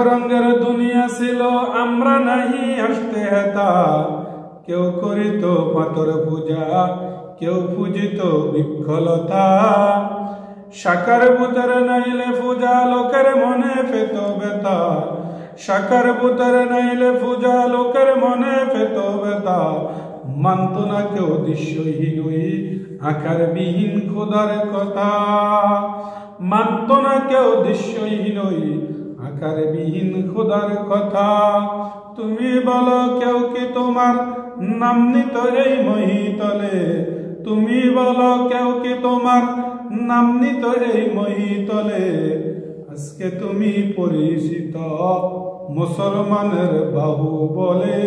রঙের দুনিয়া ছিল, আমরা নাহি হাসতে হেতা। কেউ করিত পাথর পূজা, কেউ পূজিত বৃক্ষলতা। সাকার বুতের নাইলে পূজা, লোকের মনে পেত বেতা। সাকার বুতের নাইলে পূজা, লোকের মনে পেত বেতা। মানত না কেউ দৃশ্যহীন ওই আকার বিহীন খোদার কথা। মানত না কেউ দৃশ্যহীন ওই আকার বিহীন খোদার কথা। তুমি বলো কেউ কি তোমার নাম নিত এই মহিতলে? তুমি বলো কেউ কি তোমার নাম নিত এই মহিতলে? আজকে তুমি পরিচিত মুসলমানের বাহু বলে।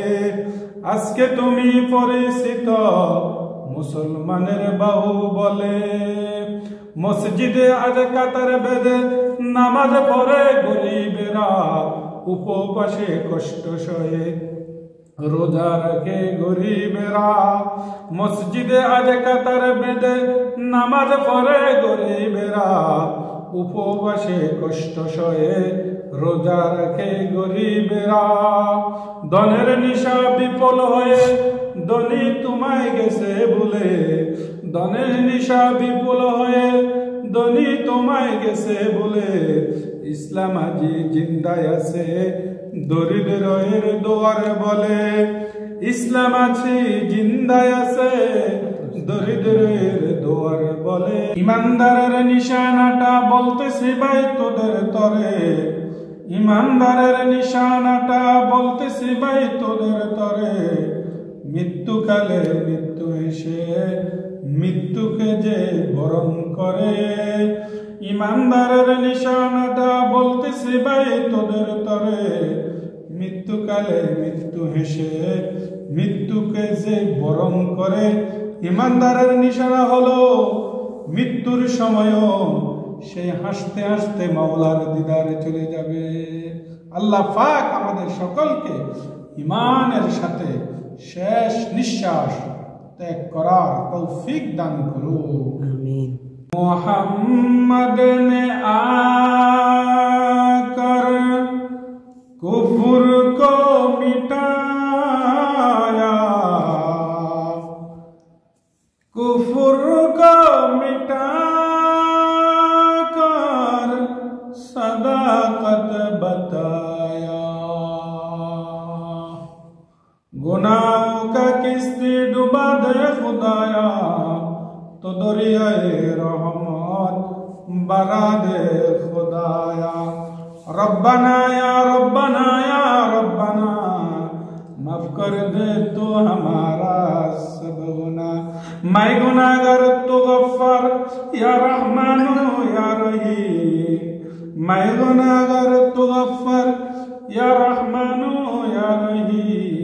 আজকে তুমি পরিচিত মুসলমানের বাহু বলে। মসজিদে আজ কাতার বেঁধে নামাজ পড়ে গরিবেরা। উপবাসে কষ্ট সয়ে রোজা রাখে গরিবেরা। মসজিদে আজ কাতার বেঁধে নামাজ পড়ে গরিবেরা। উপবাসে কষ্ট সয়ে রোজা রাখে গরিবেরা। ধনের নিশা বিফল হয়ে ধনী তোমায় গেছে ভুলে। ধনের নিশা বিপুল হয়ে ধনী তোমায় গেছে বলে। ইসলাম আজি জিন্দায় আছে দরিদ্রের দোয়ার বলে। ইসলাম আছে জিন্দায় আছে দরিদ্রের দোয়ার বলে। ইমানদারের নিশানাটা বলতেছি ভাই তোদের তরে। ইমানদারের নিশানাটা বলতেছি ভাই তোদের তরে। মৃত্যুকালে মৃত্যু এসে মৃত্যুকে যে বরণ করে। ইমানদারের নিশানাটা বলতেছি ভাই তোদের তরে। মৃত্যুকালে মৃত্যু হেসে মৃত্যুকে যে বরণ করে। ইমানদারের নিশানা হলো মৃত্যুর সময়ও সে হাসতে হাসতে মাওলার দিদারে চলে যাবে। আল্লাহ পাক আমাদের সকলকে ঈমানের সাথে শেষ নিঃশ্বাস ত্যাগ করার তৌফিক দান করুন। आमीन। मोहम्मद ने आकर कुफ्र को मिटाया। कुफ्र को मिटाकर सदाकत बताया। गुनाहों का किस्ती डुबा दे खुदाया, तो दरियाए रहमत बरा दे खुदाया। रब्बना या रब्बना या रब्बना, माफ कर दे तो हमारा सब गुनाह। मैं गुनाहगार तो गफ्फार या रहमानो या रहीम। मैं गुनाहगार तो गफ्फार या रहमानो या रहीम।